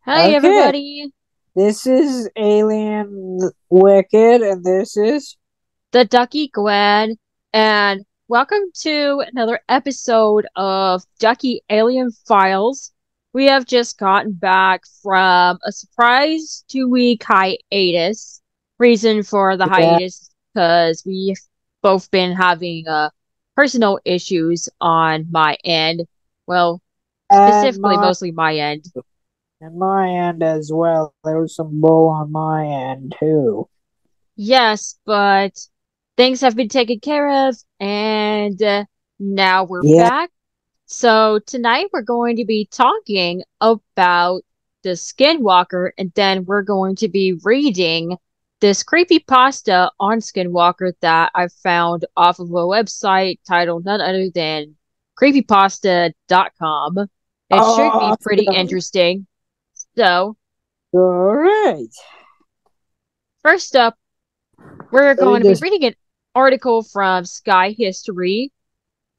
Hi, everybody. This is Alien Wicked, and this is The Ducky Gwen, and welcome to another episode of Ducky Alien Files. We have just gotten back from a surprise 2-week hiatus. Reason for the hiatus because we've both been having personal issues on my end. Well, specifically, mostly my end. And my end as well. There was some bull on my end, too. Yes, but things have been taken care of, and now we're back. So tonight we're going to be talking about the Skinwalker, and then we're going to be reading this creepypasta on Skinwalker that I found off of a website titled none other than creepypasta.com. It should be pretty interesting. So, all right. First up, we're going to be reading an article from Sky History,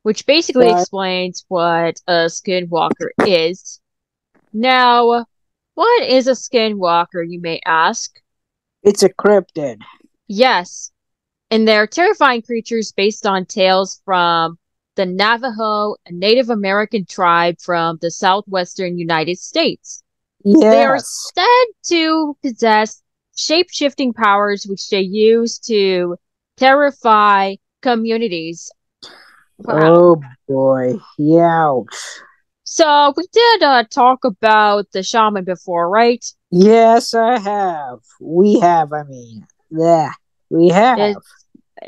which basically explains what a Skinwalker is. Now, what is a Skinwalker, you may ask? It's a cryptid. Yes, and they're terrifying creatures based on tales from the Navajo, a Native American tribe from the southwestern United States. Yes. They are said to possess shape-shifting powers which they use to terrify communities. Wow. Oh boy, ouch. So we did talk about the shaman before, right? Yes, I have. We have, we have.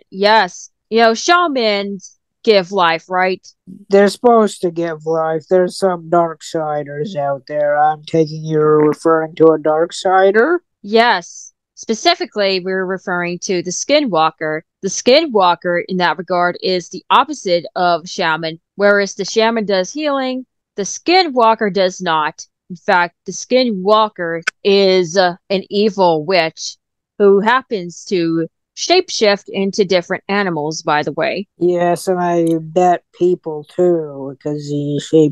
Yes. You know, shamans give life, right? They're supposed to give life. There's some darksiders out there. I'm taking you're referring to a darksider? Yes. Specifically, we're referring to the Skinwalker. The Skinwalker, in that regard, is the opposite of shaman. Whereas the shaman does healing, the Skinwalker does not. In fact, the Skinwalker is an evil witch who happens to shapeshift into different animals, by the way. Yes, and I bet people too, because you can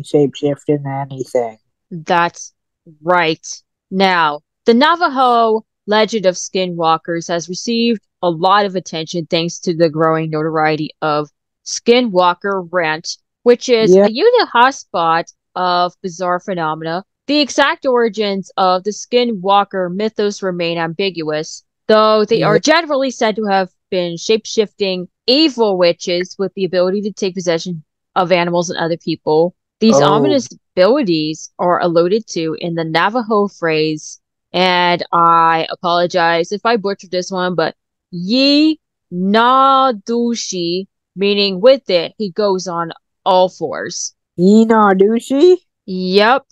shapeshift into anything. That's right. Now, the Navajo legend of Skinwalkers has received a lot of attention thanks to the growing notoriety of Skinwalker Ranch, which is a Utah hotspot of bizarre phenomena. The exact origins of the Skinwalker mythos remain ambiguous, though they are generally said to have been shape-shifting evil witches with the ability to take possession of animals and other people. These ominous abilities are alluded to in the Navajo phrase, and I apologize if I butchered this one, but Yi Na Dushi, meaning with it, he goes on all fours. Yi Na Dushi? Yep.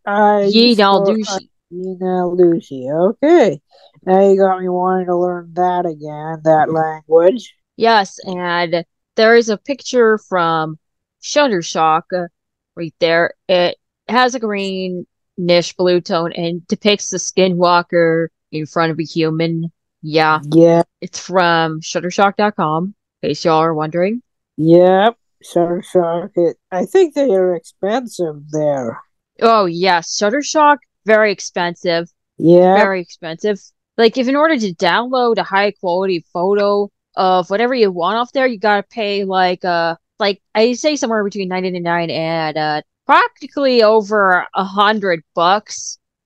Yi Na Dushi. Yi Na Dushi, okay. Now you got me wanting to learn that again, that language. Yes, and there is a picture from Shutterstock right there. It has a greenish blue tone and depicts the Skinwalker in front of a human. Yeah. It's from Shutterstock.com, in case y'all are wondering. Yep, Shutterstock. I think they are expensive there. Oh, yes. Shutterstock, very expensive. Yeah. Very expensive. Like, if in order to download a high quality photo of whatever you want off there, you gotta pay like I say somewhere between $99 and practically over $100,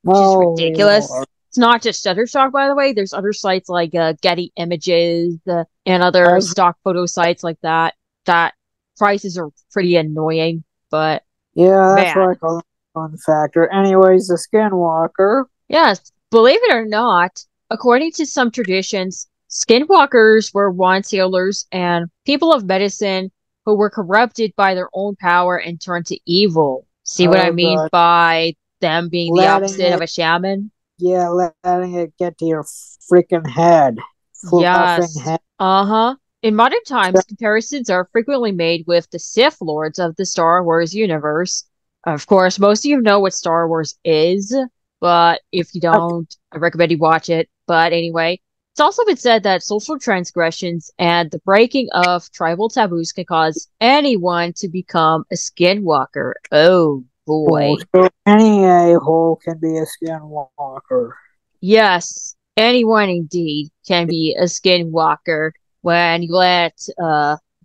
which is ridiculous. Lord. It's not just Shutterstock, by the way. There's other sites like Getty Images and other stock photo sites like that. That prices are pretty annoying, but yeah, that's like a fun factor. Anyways, the Skinwalker. Yes, believe it or not, according to some traditions, Skinwalkers were once healers and people of medicine who were corrupted by their own power and turned to evil. See what I Oh mean god. by them being the Letting opposite of it, a shaman? yeah, letting it get to your freaking head. Fluffing Yes. head. Uh-huh. In modern times, comparisons are frequently made with the Sith Lords of the Star Wars universe. Of course, most of you know what Star Wars is, but if you don't, I recommend you watch it. But anyway, it's also been said that social transgressions and the breaking of tribal taboos can cause anyone to become a skinwalker. Oh Oh, boy. so any a-hole can be a skinwalker. Yes, anyone indeed can be a skinwalker when you let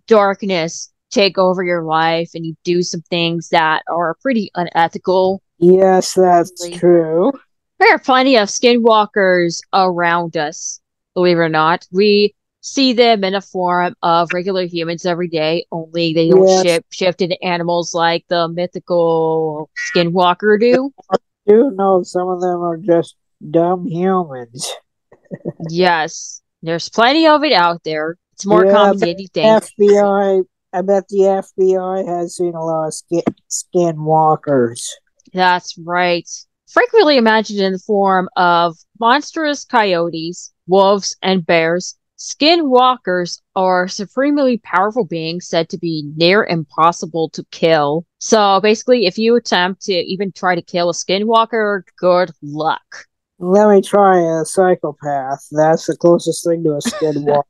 darkness take over your life and you do some things that are pretty unethical. Yes, that's Really. true. There are plenty of skinwalkers around us, believe it or not. We see them in a form of regular humans every day, only they don't Yes, shift into animals like the mythical skinwalker do. I do know some of them are just dumb humans. Yes, there's plenty of it out there. It's more Yeah, common the than you think. FBI, I bet the FBI has seen a lot of skinwalkers. That's right. Frequently imagined in the form of monstrous coyotes, wolves, and bears, skinwalkers are supremely powerful beings said to be near impossible to kill. So basically, if you attempt to even try to kill a skinwalker, good luck. Let me try a psychopath. That's the closest thing to a skinwalker.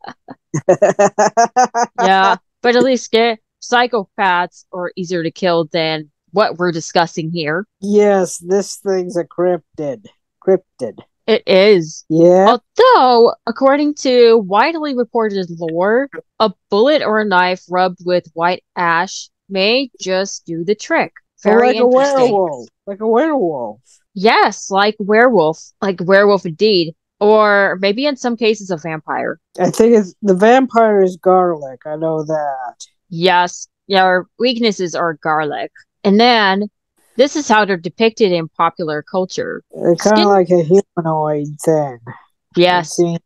Yeah, but at least psychopaths are easier to kill than what we're discussing here. Yes, this thing's a cryptid. Cryptid. It is. Yep. Although, according to widely reported lore, a bullet or a knife rubbed with white ash may just do the trick. Oh, Very like a interesting. werewolf. Like a werewolf. Yes, like werewolf indeed. Or maybe in some cases a vampire. I think it's the vampire is garlic. I know that. Yes, their weaknesses are garlic. And then, this is how they're depicted in popular culture. They're kind of Skin, like a humanoid thing. I've yes. seen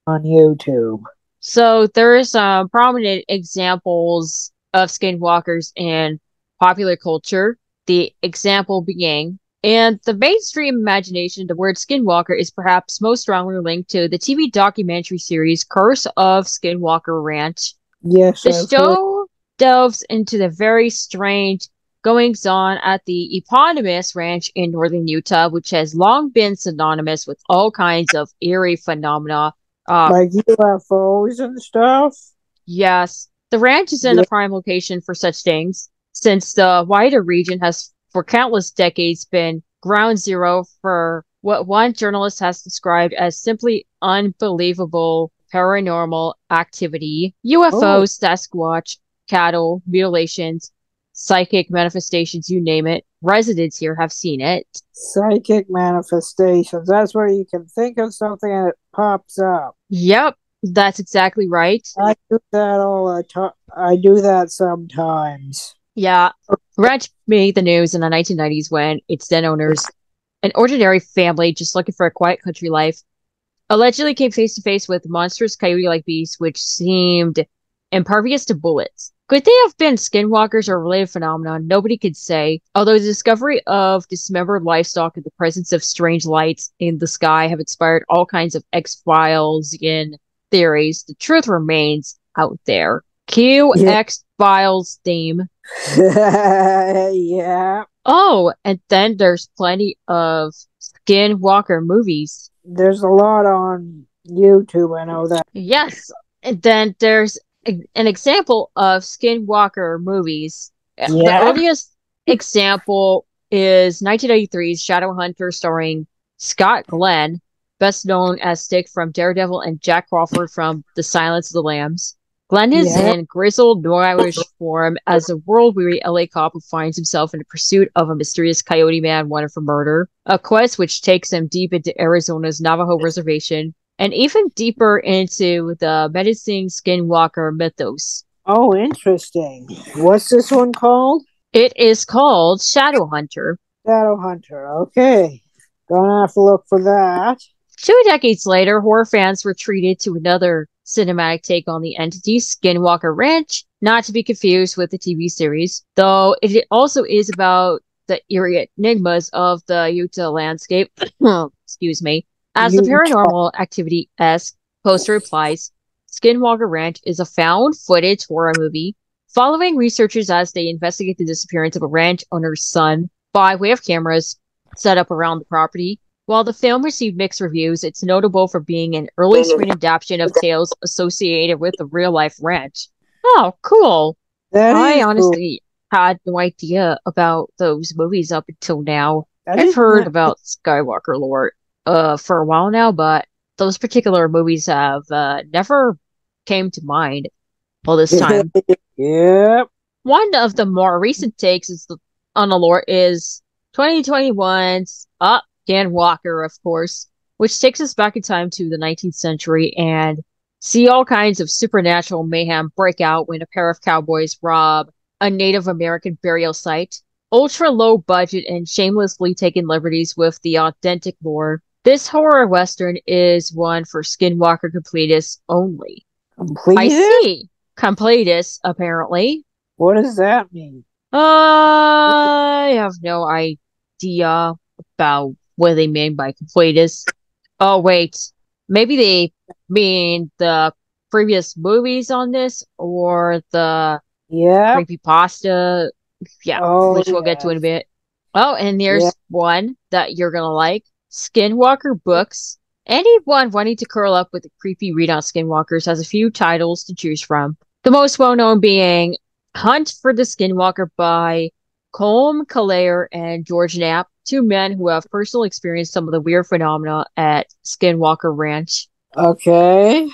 on YouTube. So there are some prominent examples of skinwalkers in popular culture. The example being, in the mainstream imagination, the word skinwalker is perhaps most strongly linked to the TV documentary series Curse of Skinwalker Ranch. Yes, The I've heard. show delves into the very strange goings on at the eponymous ranch in northern Utah, which has long been synonymous with all kinds of eerie phenomena. Like UFOs and stuff. Yes, the ranch is in the Yeah. prime location for such things, since the wider region has for countless decades been ground zero for what one journalist has described as simply unbelievable paranormal activity. Oh, UFOs, Sasquatch, cattle, mutilations, psychic manifestations, you name it. Residents here have seen it. psychic manifestations. That's where you can think of something and it pops up. Yep, that's exactly right. I do that all the time. I do that sometimes. Yeah, ranch made the news in the 1990s when its then owners, an ordinary family just looking for a quiet country life, allegedly came face to face with monstrous coyote-like beasts which seemed impervious to bullets. Could they have been skinwalkers or a related phenomenon? Nobody could say. Although the discovery of dismembered livestock and the presence of strange lights in the sky have inspired all kinds of X-Files in theories, the truth remains out there. Cue Yeah. X-Files theme. Yeah. Oh, and then there's plenty of Skinwalker movies. There's a lot on YouTube. I know that. Yes, and then there's an example of Skinwalker movies. The Yeah. earliest example is 1983's Shadowhunter starring Scott Glenn, best known as Stick from Daredevil and Jack Crawford from The Silence of the Lambs. Glenn is Yeah. in grizzled Noirish form as a world-weary LA cop who finds himself in pursuit of a mysterious coyote man wanted for murder, a quest which takes him deep into Arizona's Navajo reservation and even deeper into the menacing Skinwalker mythos. Oh, interesting. What's this one called? It is called Shadowhunter. Shadowhunter. Okay. Gonna have to look for that. 2 decades later, horror fans were treated to another cinematic take on the entity, Skinwalker Ranch, not to be confused with the TV series, though it also is about the eerie enigmas of the Utah landscape. Excuse me. As the Utah. paranormal activity-esque poster implies, Skinwalker Ranch is a found footage horror movie following researchers as they investigate the disappearance of a ranch owner's son by way of cameras set up around the property. While the film received mixed reviews, it's notable for being an early screen adaptation of tales associated with the real life ranch. Oh, cool. That I is cool. honestly had no idea about those movies up until now. I I've didn't heard know. about Skywalker lore for a while now, but those particular movies have never came to mind all this time. Yep. One of the more recent takes on the lore is 2021's Up Dan Walker, of course, which takes us back in time to the 19th century and see all kinds of supernatural mayhem break out when a pair of cowboys rob a Native American burial site. Ultra low budget and shamelessly taking liberties with the authentic lore. This horror western is one for Skinwalker completists only. I Completed? see. Completists, apparently. What does that mean? I have no idea about what they mean by completists. Oh, wait. Maybe they mean the previous movies on this or the Yep. creepypasta. Yeah, Oh, which we'll get to in a yes. bit. Oh, and Yeah. there's one that you're gonna like. Skinwalker Books. Anyone wanting to curl up with a creepy read on Skinwalkers has a few titles to choose from. The most well-known being Hunt for the Skinwalker by Colm Calaire and George Knapp, two men who have personally experienced some of the weird phenomena at Skinwalker Ranch. Okay.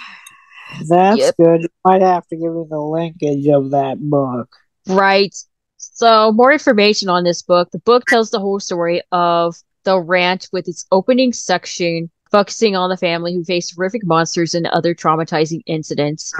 That's Yep, good. You might have to give me the linkage of that book. right. So, more information on this book. The book tells the whole story of the ranch with its opening section focusing on the family who face horrific monsters and other traumatizing incidents.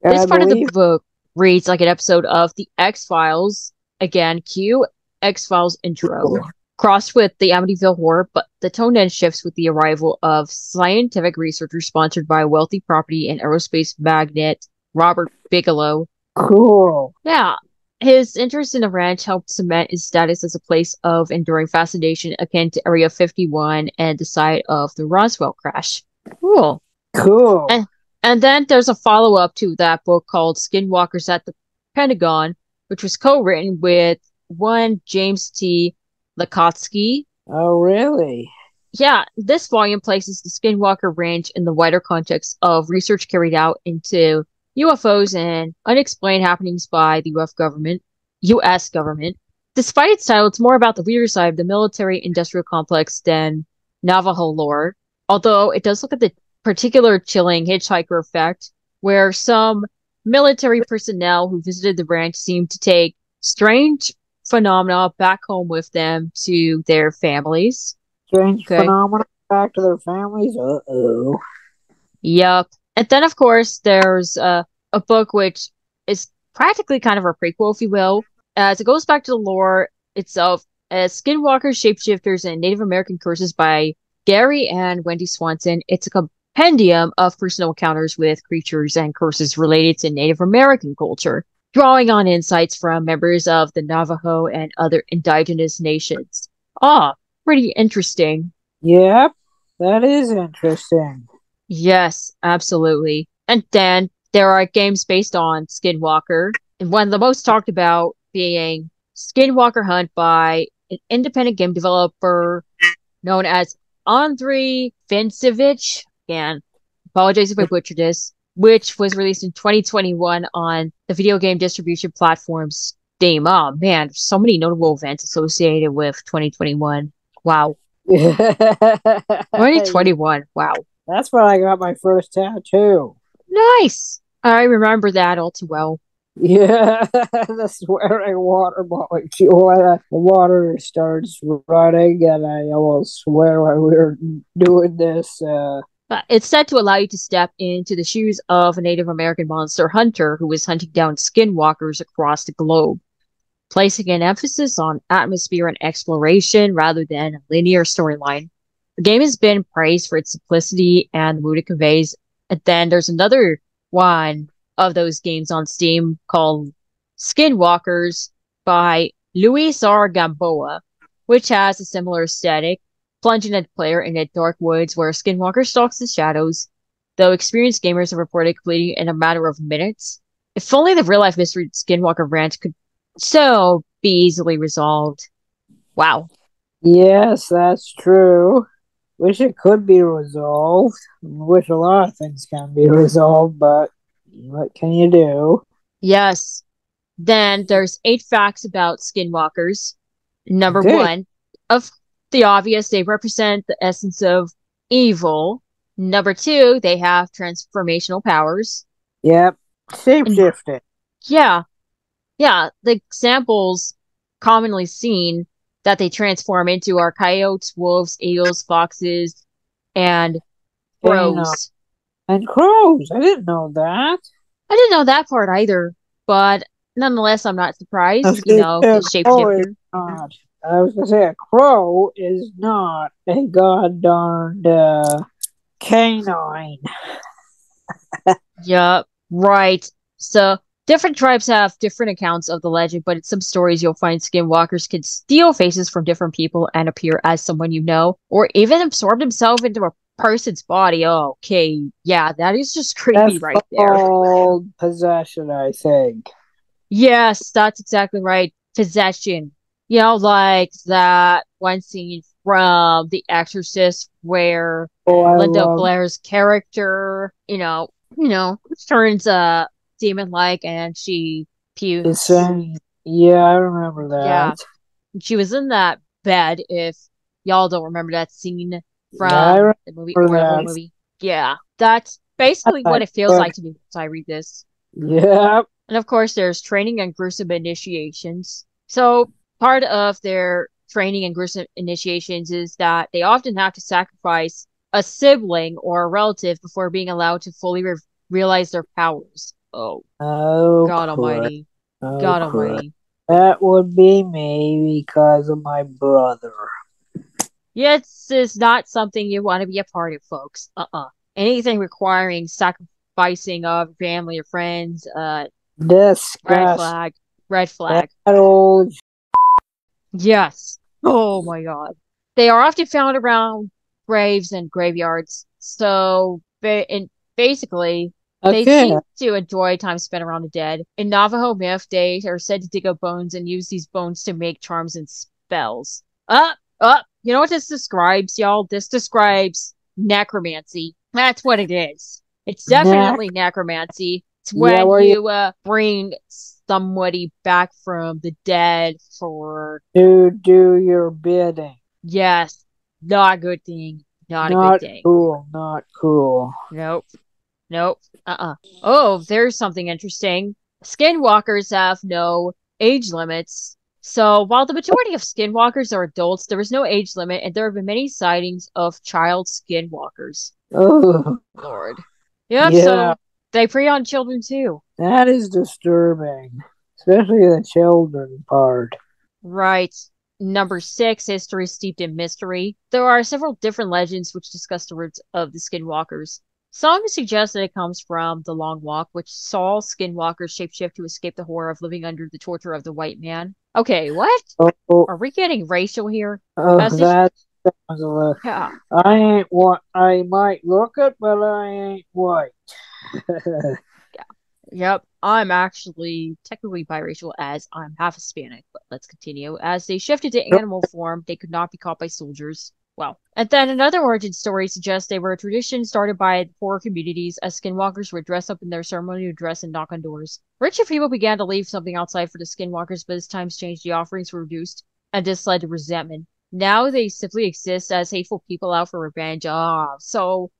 This I part of the believe. book reads like an episode of The X-Files. Again, cue X-Files intro. Crossed with the Amityville Horror, but the tone then shifts with the arrival of scientific researchers sponsored by wealthy property and aerospace magnate Robert Bigelow. Cool. Yeah, his interest in the ranch helped cement his status as a place of enduring fascination akin to Area 51 and the site of the Roswell crash. Cool. Cool. And and then there's a follow-up to that book called Skinwalkers at the Pentagon, which was co-written with one James T. Lakotsky. Oh, really? Yeah, this volume places the Skinwalker Range in the wider context of research carried out into UFOs and unexplained happenings by the US government. Despite its title, it's more about the weirder side of the military-industrial complex than Navajo lore, although it does look at the particular chilling hitchhiker effect, where some military personnel who visited the ranch seemed to take strange phenomena back home with them to their families. Strange Okay. phenomena back to their families? Uh-oh. Yep. And then, of course, there's a book which is practically kind of a prequel, if you will, as it goes back to the lore itself as Skinwalker, Shapeshifters, and Native American Curses by Gary and Wendy Swanson. It's a compendium of personal encounters with creatures and curses related to Native American culture, drawing on insights from members of the Navajo and other indigenous nations. Ah, pretty interesting. Yep. That is interesting. Yes, absolutely. And then there are games based on Skinwalker, and one of the most talked about being Skinwalker Hunt by an independent game developer known as Andrei Vincevich. Again, apologize if I butchered this, which was released in 2021 on the video game distribution platform Steam. Oh man, there's so many notable events associated with 2021. Wow. 2021. Wow. That's when I got my first tattoo. Nice. I remember that all too well. Yeah, the swearing water molecule. When the water starts running, and I almost swear when we were doing this. It's said to allow you to step into the shoes of a Native American monster hunter who is hunting down skinwalkers across the globe, placing an emphasis on atmosphere and exploration rather than a linear storyline. The game has been praised for its simplicity and the mood it conveys. And then there's another one of those games on Steam called Skinwalkers by Luis R. Gamboa, which has a similar aesthetic, plunging a player in the dark woods where a Skinwalker stalks the shadows, though experienced gamers have reported completing in a matter of minutes. If only the real life mystery Skinwalker Ranch could so be easily resolved. Wow. Yes, that's true. Wish it could be resolved. Wish a lot of things can be resolved, but what can you do? Yes. Then there's 8 facts about skinwalkers. Number Okay. one, of the obvious, they represent the essence of evil. Number two, they have transformational powers. Yep. And Shapeshifting. yeah, yeah, the examples commonly seen that they transform into are coyotes, wolves, eagles, foxes, and Canine. crows. And crows. I didn't know that. I didn't know that part either, but nonetheless, I'm not I surprised. was gonna say The a crow is shapeshifter. not. I was gonna say a crow is not a god darned canine. Yup, right. So different tribes have different accounts of the legend, but in some stories you'll find skinwalkers can steal faces from different people and appear as someone you know, or even absorb themselves into a person's body. Oh, okay, yeah, that is just creepy That's right there. called possession, I think. Yes, that's exactly right. Possession. Like that one scene from The Exorcist where Oh, I Linda love Blair's character, turns demon-like and she the pukes. saying. Yeah, I remember that. Yeah, she was in that bed. If y'all don't remember that scene Yeah, I from the movie remember or the whole that. movie, yeah, that's basically what That it feels book. like to me as I read this. Yep. And of course, there's training and gruesome initiations. So, part of their training and gruesome initiations is that they often have to sacrifice a sibling or a relative before being allowed to fully realize their powers. Oh, Oh God crap. Almighty. Oh God crap. Almighty. That would be me because of my brother. Yes, is not something you want to be a part of, folks. Anything requiring sacrificing of family or friends, red Disgust. flag, red That flag. old. Yes. Oh my God. They are often found around graves and graveyards. So, basically, they Okay. seem to enjoy time spent around the dead. In Navajo myth, they are said to dig up bones and use these bones to make charms and spells. You know what this describes, y'all? This describes necromancy. That's what it is. It's Neck. definitely necromancy. It's Yeah, when where you you bring somebody back from the dead for, do your bidding. yes, not a good thing. Not a good Not thing. cool. Not cool. Nope. Nope. Oh, there's something interesting. Skinwalkers have no age limits. So while the majority of skinwalkers are adults, there is no age limit, and there have been many sightings of child skinwalkers. Oh, Lord. Yep, yeah. so they prey on children too. That is disturbing. Especially the children part. Right. Number six, history steeped in mystery. There are several different legends which discuss the roots of the skinwalkers. Some suggest that it comes from the Long Walk, which saw skinwalkers shapeshift to escape the horror of living under the torture of the white man. Okay, what? Oh, Are we getting racial here? oh, As they, that sounds a little. yeah, I ain't what I might look it, but I ain't white. yeah, yep. I'm actually technically biracial as I'm half Hispanic, but let's continue. As they shifted to animal form, they could not be caught by soldiers. Well, and then another origin story suggests they were a tradition started by the poor communities as skinwalkers would dress up in their ceremonial dress and knock on doors. Richer people began to leave something outside for the skinwalkers, but as times changed, the offerings were reduced, and this led to resentment. Now they simply exist as hateful people out for revenge. So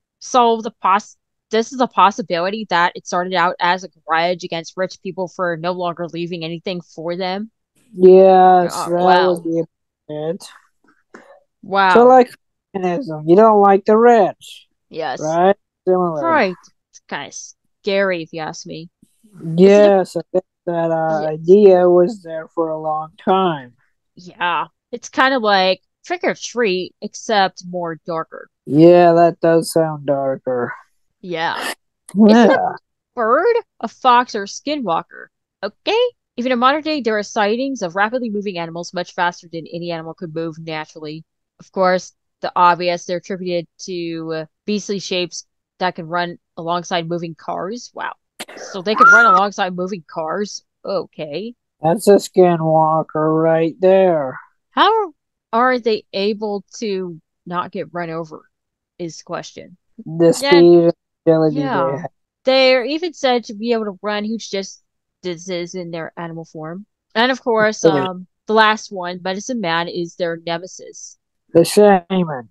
this is a possibility that it started out as a grudge against rich people for no longer leaving anything for them. Yes, that would Wow. be it. So, Wow. like feminism, you don't like the rich, Yes. right? Similar. Right. It's kind of scary if you ask me. It's a Yes, I think that yes. idea was there for a long time. Yeah. It's kind of like trick or treat, except more darker. Yeah, that does sound darker. Yeah. Isn't it Yeah. bird, a fox, or a skinwalker. Okay? Even in modern day, there are sightings of rapidly moving animals much faster than any animal could move naturally. Of course, the obvious, they're attributed to beastly shapes that can run alongside moving cars. Wow. So they can run alongside moving cars? Okay. That's a skinwalker right there. How are they able to not get run over? Is the question. The And speed and agility they yeah, have. they're even said to be able to run huge distances in their animal form. And of course, the last one, Medicine Man, is their nemesis. The shaman.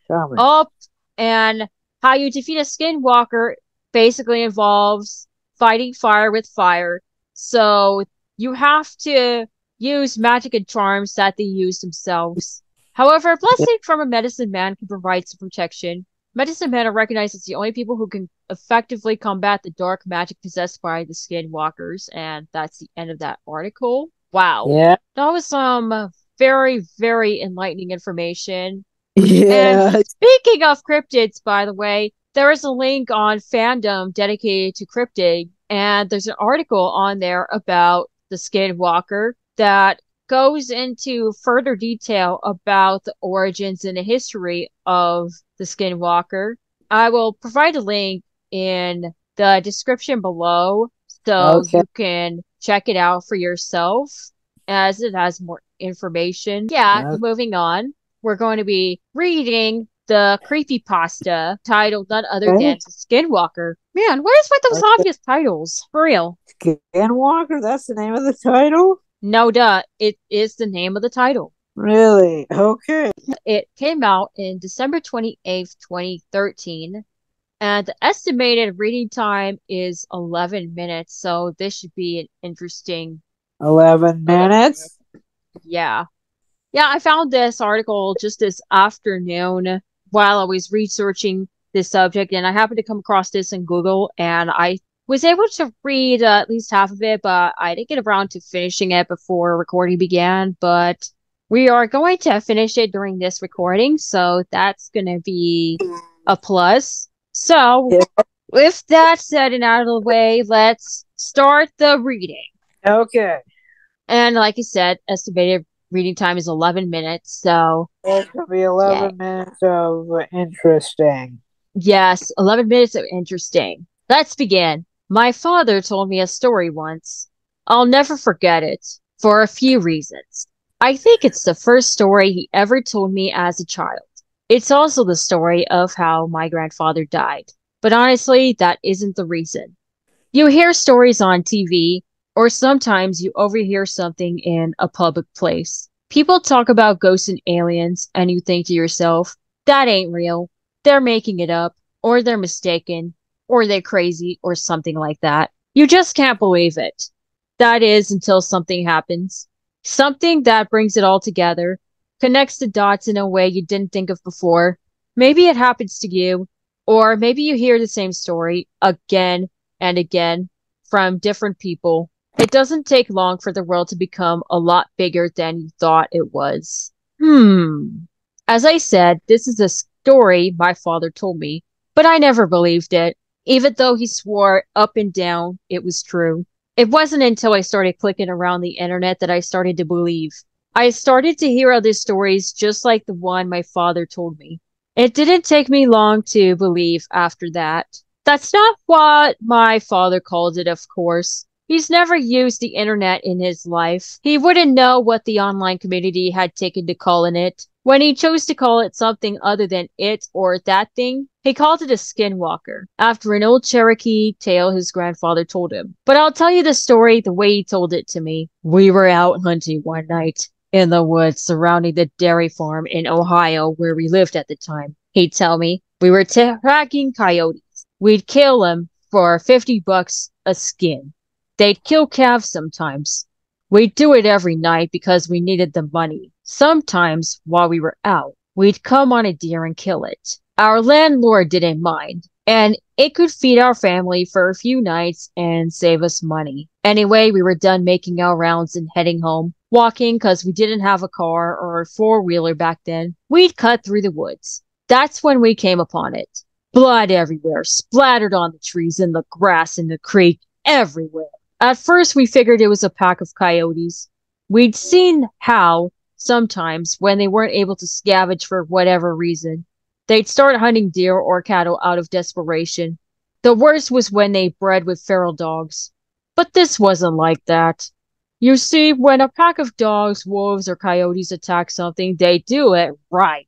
Shaman. Up and how you defeat a skinwalker basically involves fighting fire with fire. So you have to use magic and charms that they use themselves. However, a blessing from a medicine man can provide some protection. Medicine men are recognized as the only people who can effectively combat the dark magic possessed by the skinwalkers, and that's the end of that article. Wow. Yeah. That was some very, very enlightening information. And Yeah. speaking of cryptids, by the way, there is a link on fandom dedicated to cryptid, and there's an article on there about the Skinwalker that goes into further detail about the origins and the history of the Skinwalker. I will provide a link in the description below so Okay. you can check it out for yourself as it has more information. Yeah, Uh, moving on, we're going to be reading the creepypasta titled none other than okay. Skinwalker. Man, where's with those Okay. obvious titles? For real. Skinwalker, that's the name of the title? No, duh. It is the name of the title. Really? Okay. It came out in December 28th, 2013, and the estimated reading time is 11 minutes, so this should be an interesting 11 11 minutes? minutes. Yeah. Yeah, I found this article just this afternoon while I was researching this subject, and I happened to come across this in Google, and I was able to read at least half of it, but I didn't get around to finishing it before recording began. But we are going to finish it during this recording, so that's going to be a plus. So, Yeah. with that said and out of the way, let's start the reading. Okay. And like I said, estimated reading time is 11 minutes. So, It's going to be yeah. 11 minutes of interesting. Yes, 11 minutes of interesting. Let's begin. My father told me a story once. I'll never forget it for a few reasons. I think it's the first story he ever told me as a child. It's also the story of how my grandfather died. But honestly, that isn't the reason. You hear stories on TV, or sometimes you overhear something in a public place. People talk about ghosts and aliens, and you think to yourself, that ain't real. They're making it up, or they're mistaken, or they're crazy, or something like that. You just can't believe it. That is until something happens. Something that brings it all together, connects the dots in a way you didn't think of before. Maybe it happens to you, or maybe you hear the same story again and again from different people. It doesn't take long for the world to become a lot bigger than you thought it was. As I said, this is a story my father told me, but I never believed it, even though he swore up and down it was true. It wasn't until I started clicking around the internet that I started to believe. I started to hear other stories just like the one my father told me. It didn't take me long to believe after that. That's not what my father called it, of course. He's never used the internet in his life. He wouldn't know what the online community had taken to calling it. When he chose to call it something other than it or that thing, he called it a skinwalker, after an old Cherokee tale his grandfather told him. But I'll tell you the story the way he told it to me. We were out hunting one night in the woods surrounding the dairy farm in Ohio where we lived at the time. He'd tell me we were tracking coyotes. We'd kill them for $50 a skin. They'd kill calves sometimes. We'd do it every night because we needed the money. Sometimes, while we were out, we'd come on a deer and kill it. Our landlord didn't mind, and it could feed our family for a few nights and save us money. Anyway, we were done making our rounds and heading home, walking because we didn't have a car or a four-wheeler back then. We'd cut through the woods. That's when we came upon it. Blood everywhere, splattered on the trees, in the grass, in the creek, everywhere. At first, we figured it was a pack of coyotes. We'd seen how, sometimes, when they weren't able to scavenge for whatever reason, they'd start hunting deer or cattle out of desperation. The worst was when they bred with feral dogs. But this wasn't like that. You see, when a pack of dogs, wolves, or coyotes attack something, they do it right.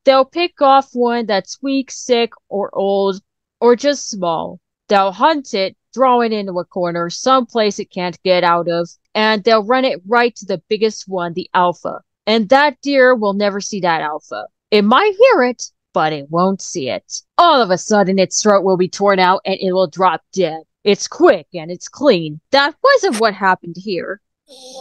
They'll pick off one that's weak, sick, or old, or just small. They'll hunt it, throw it into a corner, someplace it can't get out of, and they'll run it right to the biggest one, the alpha. And that deer will never see that alpha. It might hear it, but it won't see it. All of a sudden, its throat will be torn out and it will drop dead. It's quick and it's clean. That wasn't what happened here.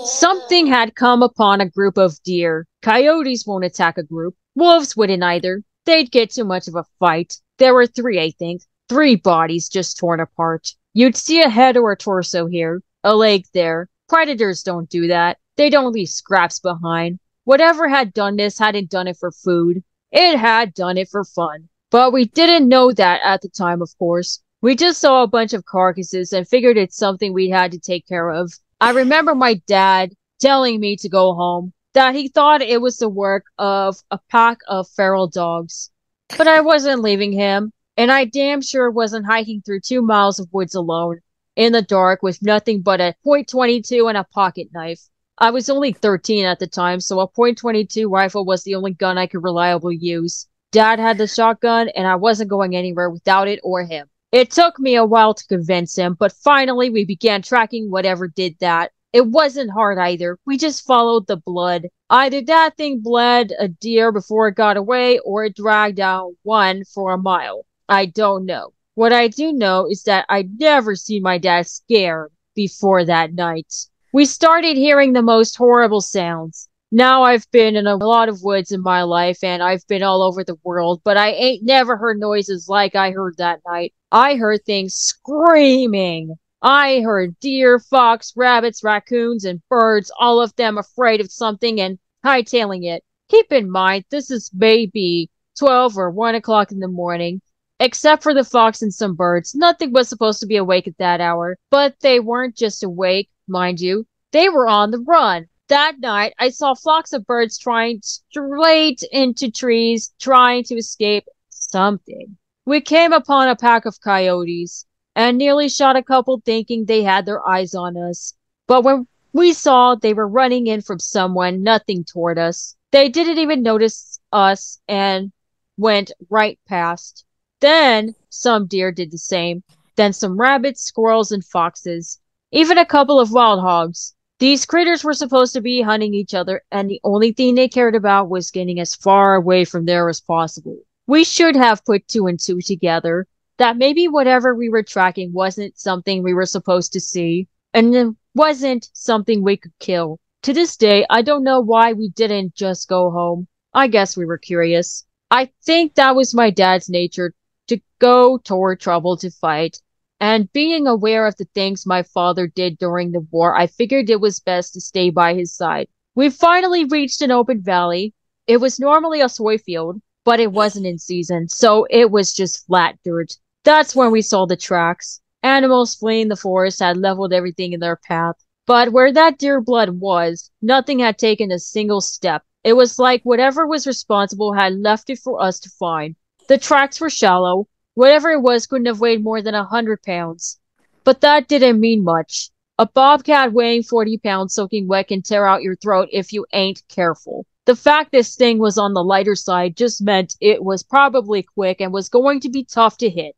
Something had come upon a group of deer. Coyotes won't attack a group. Wolves wouldn't either. They'd get too much of a fight. There were three, I think. Three bodies just torn apart. You'd see a head or a torso here, a leg there. Predators don't do that. They don't leave scraps behind. Whatever had done this hadn't done it for food. It had done it for fun. But we didn't know that at the time, of course. We just saw a bunch of carcasses and figured it's something we had to take care of. I remember my dad telling me to go home, that he thought it was the work of a pack of feral dogs. But I wasn't leaving him, and I damn sure wasn't hiking through 2 miles of woods alone, in the dark with nothing but a .22 and a pocket knife. I was only 13 at the time, so a .22 rifle was the only gun I could reliably use. Dad had the shotgun, and I wasn't going anywhere without it or him. It took me a while to convince him, but finally we began tracking whatever did that. It wasn't hard either. We just followed the blood. Either that thing bled a deer before it got away, or it dragged out one for a mile. I don't know. What I do know is that I'd never seen my dad scared before that night. We started hearing the most horrible sounds. Now I've been in a lot of woods in my life, and I've been all over the world, but I ain't never heard noises like I heard that night. I heard things screaming. I heard deer, fox, rabbits, raccoons, and birds, all of them afraid of something and hightailing it. Keep in mind, this is maybe 12 or 1 o'clock in the morning. Except for the fox and some birds, nothing was supposed to be awake at that hour. But they weren't just awake, mind you. They were on the run. That night, I saw flocks of birds trying straight into trees, trying to escape something. We came upon a pack of coyotes and nearly shot a couple thinking they had their eyes on us. But when we saw they were running in from someone, nothing toward us. They didn't even notice us and went right past. Then some deer did the same. Then some rabbits, squirrels, and foxes. Even a couple of wild hogs. These critters were supposed to be hunting each other, and the only thing they cared about was getting as far away from there as possible. We should have put two and two together, that maybe whatever we were tracking wasn't something we were supposed to see, and it wasn't something we could kill. To this day, I don't know why we didn't just go home. I guess we were curious. I think that was my dad's nature, to go toward trouble to fight. And being aware of the things my father did during the war, I figured it was best to stay by his side. We finally reached an open valley. It was normally a soy field, but it wasn't in season, so it was just flat dirt. That's when we saw the tracks. Animals fleeing the forest had leveled everything in their path. But where that deer blood was, nothing had taken a single step. It was like whatever was responsible had left it for us to find. The tracks were shallow. Whatever it was couldn't have weighed more than 100 pounds. But that didn't mean much. A bobcat weighing 40 pounds soaking wet can tear out your throat if you ain't careful. The fact this thing was on the lighter side just meant it was probably quick and was going to be tough to hit.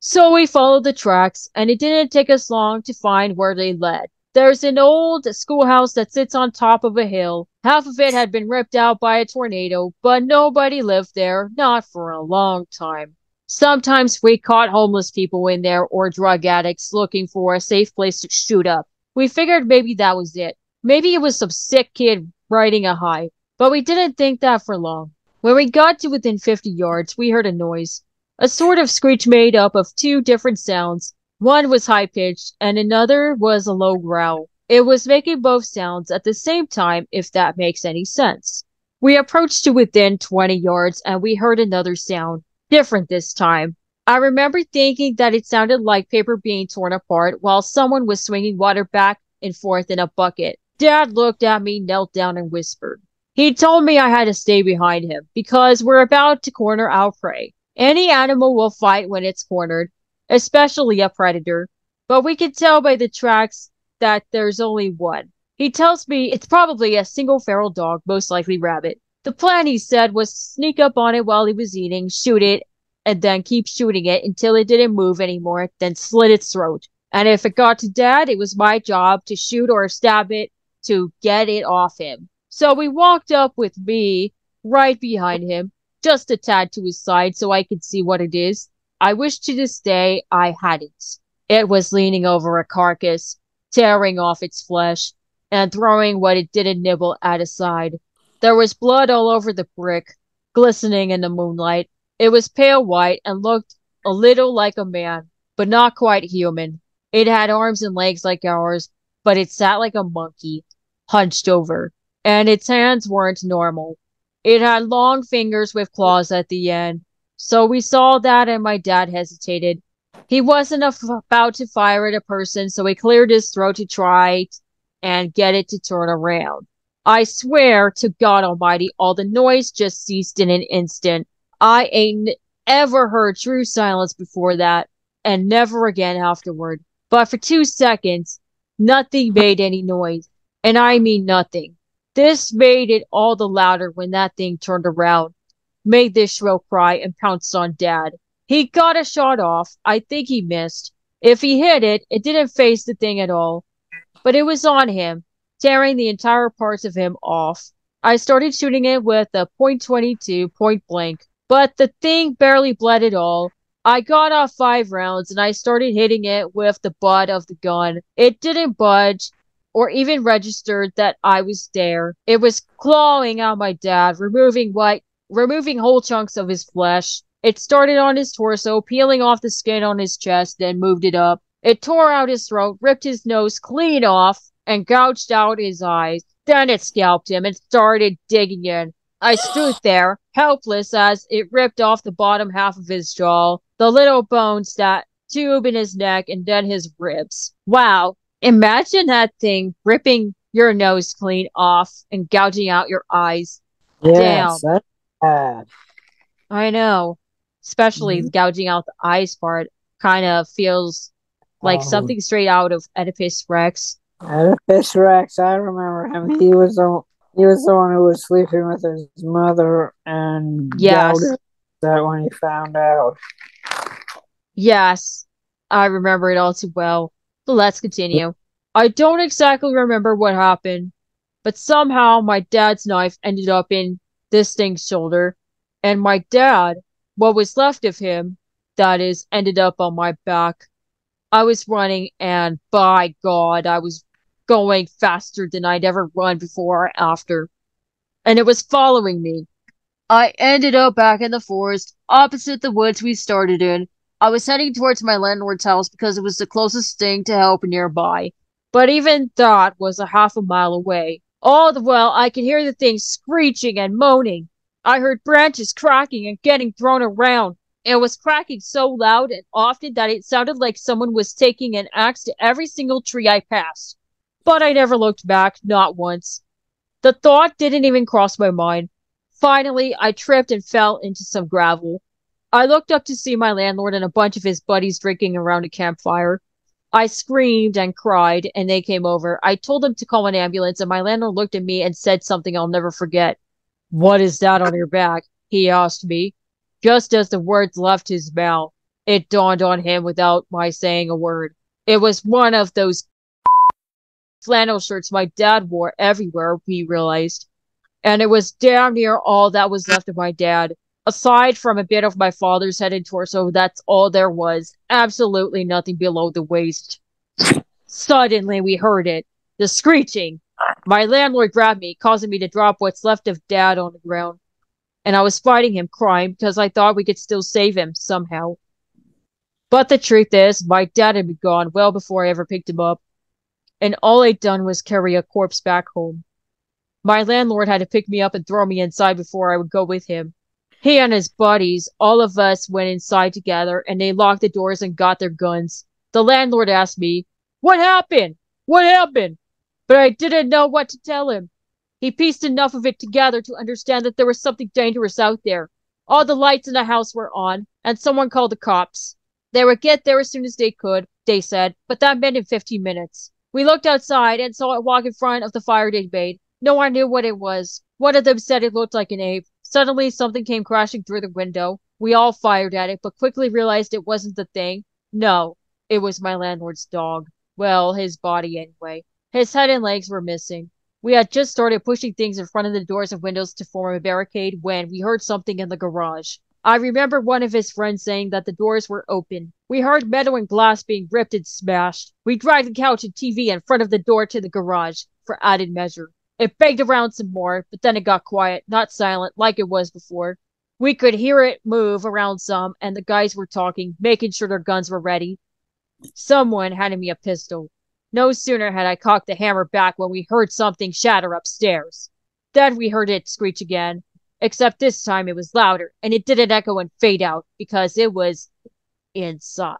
So we followed the tracks, and it didn't take us long to find where they led. There's an old schoolhouse that sits on top of a hill. Half of it had been ripped out by a tornado, but nobody lived there, not for a long time. Sometimes we caught homeless people in there or drug addicts looking for a safe place to shoot up. We figured maybe that was it. Maybe it was some sick kid riding a high, but we didn't think that for long. When we got to within 50 yards, we heard a noise. A sort of screech made up of two different sounds. One was high-pitched, and another was a low growl. It was making both sounds at the same time, if that makes any sense. We approached to within 20 yards, and we heard another sound. Different this time. I remember thinking that it sounded like paper being torn apart while someone was swinging water back and forth in a bucket. Dad looked at me, knelt down, and whispered. He told me I had to stay behind him because we're about to corner our prey. Any animal will fight when it's cornered, especially a predator, but we can tell by the tracks that there's only one. He tells me it's probably a single feral dog, most likely rabbit. The plan, he said, was to sneak up on it while he was eating, shoot it, and then keep shooting it until it didn't move anymore, then slit its throat. And if it got to Dad, it was my job to shoot or stab it to get it off him. So we walked up with me right behind him, just a tad to his side so I could see what it is. I wish to this day I hadn't. It was leaning over a carcass, tearing off its flesh, and throwing what it didn't nibble at aside. There was blood all over the brick, glistening in the moonlight. It was pale white and looked a little like a man, but not quite human. It had arms and legs like ours, but it sat like a monkey, hunched over, and its hands weren't normal. It had long fingers with claws at the end. So we saw that and my dad hesitated. He wasn't about to fire at a person, so he cleared his throat to try and get it to turn around. I swear to God Almighty, all the noise just ceased in an instant. I ain't ever heard true silence before that, and never again afterward. But for 2 seconds, nothing made any noise. And I mean nothing. This made it all the louder when that thing turned around, made this shrill cry, and pounced on Dad. He got a shot off. I think he missed. If he hit it, it didn't face the thing at all. But it was on him, tearing the entire parts of him off. I started shooting it with a .22 point blank, but the thing barely bled at all. I got off 5 rounds and I started hitting it with the butt of the gun. It didn't budge or even registered that I was there. It was clawing at my dad, removing whole chunks of his flesh. It started on his torso, peeling off the skin on his chest, then moved it up. It tore out his throat, ripped his nose clean off, and gouged out his eyes. Then it scalped him and started digging in. I stood there, helpless, as it ripped off the bottom half of his jaw, the little bones, that tube in his neck, and then his ribs. Wow, imagine that thing ripping your nose clean off and gouging out your eyes. Yes, Damn, that's bad. I know. Especially Mhm. the gouging out the eyes part kind of feels like Oh, something straight out of Oedipus Rex. Oedipus Rex, I remember him. He was the one who was sleeping with his mother and Yes, doubted that when he found out. yes, I remember it all too well. So let's continue. I don't exactly remember what happened, but somehow my dad's knife ended up in this thing's shoulder, and my dad, what was left of him, that is, ended up on my back. I was running, and by God, I was going faster than I'd ever run before or after, and it was following me. I ended up back in the forest, opposite the woods we started in. I was heading towards my landlord's house because it was the closest thing to help nearby. But even that was a half a mile away. All the while, I could hear the thing screeching and moaning. I heard branches cracking and getting thrown around. It was cracking so loud and often that it sounded like someone was taking an axe to every single tree I passed. But I never looked back, not once. The thought didn't even cross my mind. Finally, I tripped and fell into some gravel. I looked up to see my landlord and a bunch of his buddies drinking around a campfire. I screamed and cried, and they came over. I told them to call an ambulance, and my landlord looked at me and said something I'll never forget. "What is that on your back?" he asked me. Just as the words left his mouth, it dawned on him without my saying a word. It was one of those flannel shirts my dad wore everywhere, he realized. And it was damn near all that was left of my dad. Aside from a bit of my father's head and torso, that's all there was. Absolutely nothing below the waist. Suddenly, we heard it. The screeching. My landlord grabbed me, causing me to drop what's left of Dad on the ground. And I was fighting him, crying, because I thought we could still save him, somehow. But the truth is, my dad had been gone well before I ever picked him up. And all I'd done was carry a corpse back home. My landlord had to pick me up and throw me inside before I would go with him. He and his buddies, all of us went inside together and they locked the doors and got their guns. The landlord asked me, "What happened? What happened?" But I didn't know what to tell him. He pieced enough of it together to understand that there was something dangerous out there. All the lights in the house were on, and someone called the cops. They would get there as soon as they could, they said, but that meant in 15 minutes. We looked outside and saw it walk in front of the fire they made. No one knew what it was. One of them said it looked like an ape. Suddenly, something came crashing through the window. We all fired at it, but quickly realized it wasn't the thing. No, it was my landlord's dog. Well, his body anyway. His head and legs were missing. We had just started pushing things in front of the doors and windows to form a barricade when we heard something in the garage. I remember one of his friends saying that the doors were open. We heard metal and glass being ripped and smashed. We dragged the couch and TV in front of the door to the garage for added measure. It banged around some more, but then it got quiet, not silent like it was before. We could hear it move around some, and the guys were talking, making sure their guns were ready. Someone handed me a pistol. No sooner had I cocked the hammer back when we heard something shatter upstairs. Then we heard it screech again, except this time it was louder, and it didn't echo and fade out because it was inside.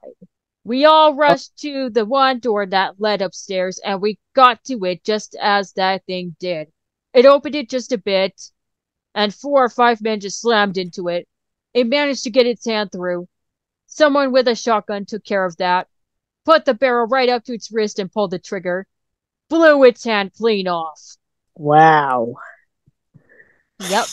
We all rushed to the one door that led upstairs, and we got to it just as that thing did. It opened it just a bit, and 4 or 5 men just slammed into it. It managed to get its hand through. Someone with a shotgun took care of that, put the barrel right up to its wrist and pulled the trigger. Blew its hand clean off. Wow. Yep,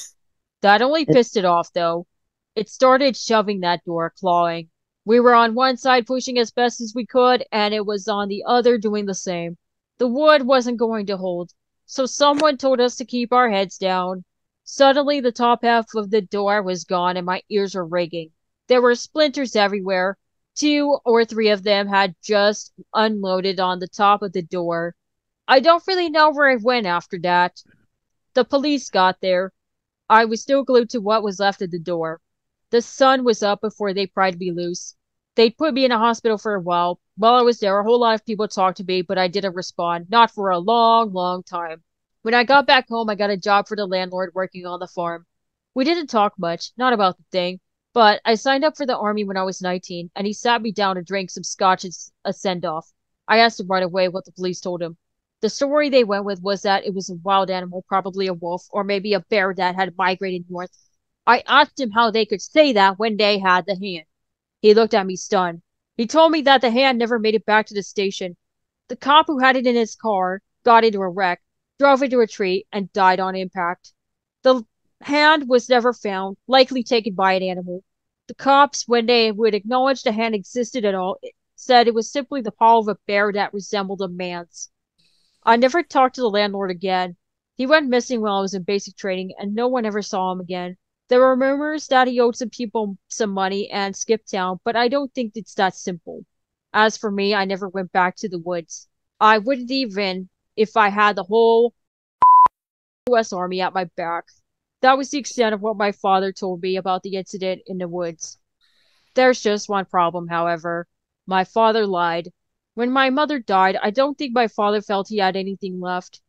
that only pissed it off, though. It started shoving that door, clawing. We were on one side pushing as best as we could, and it was on the other doing the same. The wood wasn't going to hold, so someone told us to keep our heads down. Suddenly, the top half of the door was gone, and my ears were ringing. There were splinters everywhere. 2 or 3 of them had just unloaded on the top of the door. I don't really know where it went after that. The police got there. I was still glued to what was left of the door. The sun was up before they pried me loose. They'd put me in a hospital for a while. While I was there, a whole lot of people talked to me, but I didn't respond. Not for a long, long time. When I got back home, I got a job for the landlord working on the farm. We didn't talk much, not about the thing, but I signed up for the army when I was 19, and he sat me down to drink some scotch as a send-off. I asked him right away what the police told him. The story they went with was that it was a wild animal, probably a wolf, or maybe a bear that had migrated north. I asked him how they could say that when they had the hand. He looked at me stunned. He told me that the hand never made it back to the station. The cop who had it in his car got into a wreck, drove into a tree, and died on impact. The hand was never found, likely taken by an animal. The cops, when they would acknowledge the hand existed at all, said it was simply the paw of a bear that resembled a man's. I never talked to the landlord again. He went missing while I was in basic training, and no one ever saw him again. There were rumors that he owed some people some money and skipped town, but I don't think it's that simple. As for me, I never went back to the woods. I wouldn't even if I had the whole US Army at my back. That was the extent of what my father told me about the incident in the woods. There's just one problem, however. My father lied. When my mother died, I don't think my father felt he had anything left,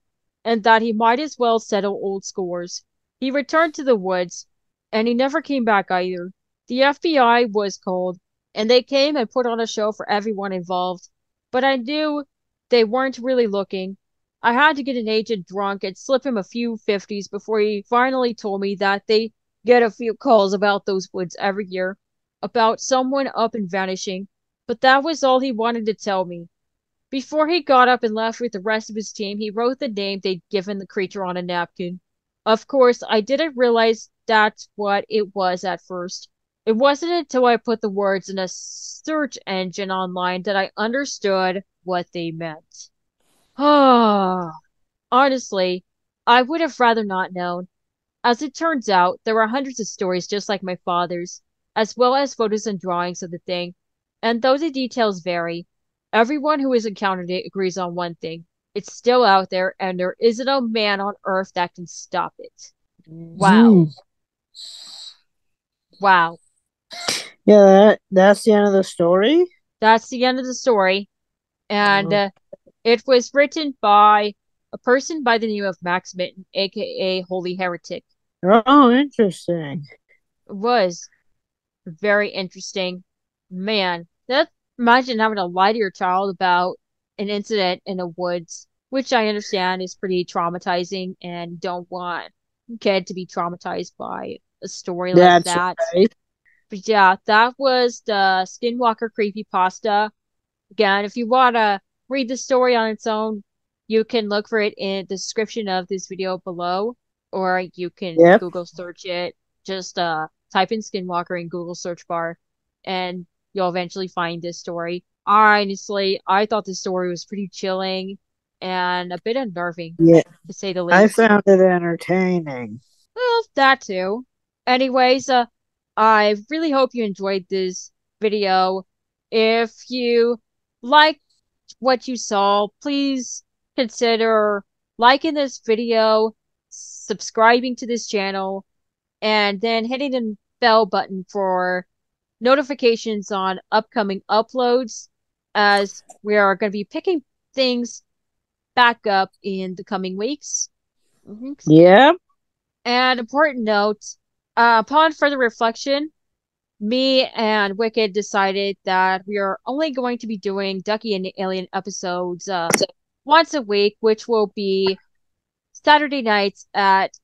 and that he might as well settle old scores. He returned to the woods, and he never came back either. The FBI was called, and they came and put on a show for everyone involved. But I knew they weren't really looking. I had to get an agent drunk and slip him a few 50s before he finally told me that they get a few calls about those woods every year, about someone up and vanishing, but that was all he wanted to tell me. Before he got up and left with the rest of his team, he wrote the name they'd given the creature on a napkin. Of course, I didn't realize that's what it was at first. It wasn't until I put the words in a search engine online that I understood what they meant. Ah, honestly, I would have rather not known. As it turns out, there are hundreds of stories just like my father's, as well as photos and drawings of the thing. And though the details vary, everyone who has encountered it agrees on one thing. It's still out there, and there isn't a man on earth that can stop it. Wow. Mm. Wow. Yeah, that's the end of the story. That's the end of the story. And Oh, it was written by a person by the name of Max Mitten, aka Holy Heretic. oh, interesting. It was very interesting. Man, that imagine having to lie to your child about an incident in the woods, which I understand is pretty traumatizing and don't want a kid to be traumatized by a story like That's that. right. But yeah, that was the Skinwalker creepypasta. Again, if you want to read the story on its own, you can look for it in the description of this video below, or you can Yep. Google search it. Just type in Skinwalker in Google search bar, and you'll eventually find this story. Honestly, I thought this story was pretty chilling and a bit unnerving, Yeah. to say the I least. found it entertaining. Well, that too. Anyways, I really hope you enjoyed this video. If you like what you saw, please consider liking this video, subscribing to this channel, and then hitting the bell button for notifications on upcoming uploads, as we are going to be picking things back up in the coming weeks. Yep. And important note, upon further reflection, me and Wicked decided that we are only going to be doing Ducky and the Alien episodes once a week, which will be Saturday nights at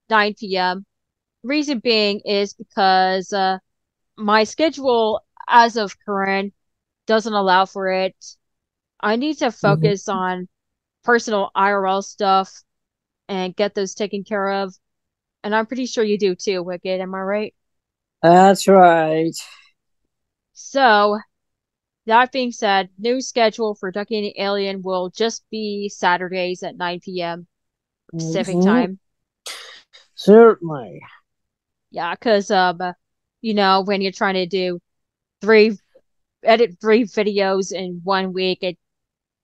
9 p.m. Reason being is because my schedule as of current doesn't allow for it. I need to Mhm. focus on personal IRL stuff and get those taken care of. And I'm pretty sure you do too, Wicked. Am I right? That's right. So, that being said, new schedule for Ducky and the Alien will just be Saturdays at 9 p.m. Pacific Hmm. time. Certainly. Yeah, because when you're trying to do three edit three videos in 1 week, it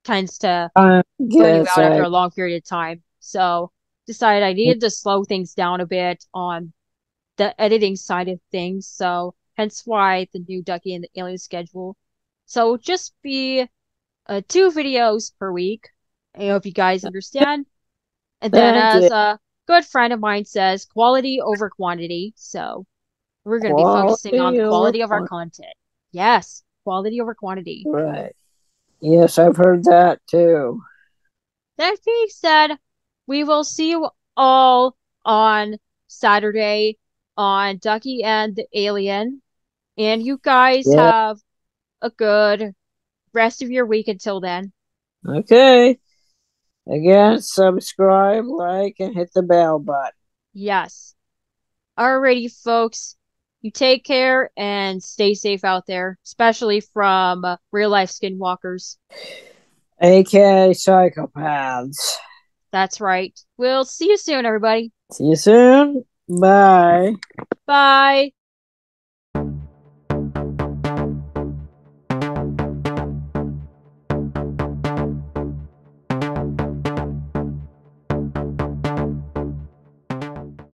tends to I burn you guess out after I. a long period of time. So decided I needed to slow things down a bit on the editing side of things. So hence why the new Ducky and the Alien schedule. So just be 2 videos per week. I hope you guys understand. And then, Thank as you. a good friend of mine says, quality over quantity. So we're going to be focusing on Quality the over quality of our quantity. content. Yes, quality over quantity. Right. Yes, I've heard that too. That being said, we will see you all on Saturday on Ducky and the Alien. And you guys Yeah. have a good rest of your week until then. Okay. Again, subscribe, like, and hit the bell button. Yes. Alrighty, folks. You take care and stay safe out there, especially from real life skinwalkers. AKA psychopaths. That's right. We'll see you soon, everybody. See you soon. Bye. Bye.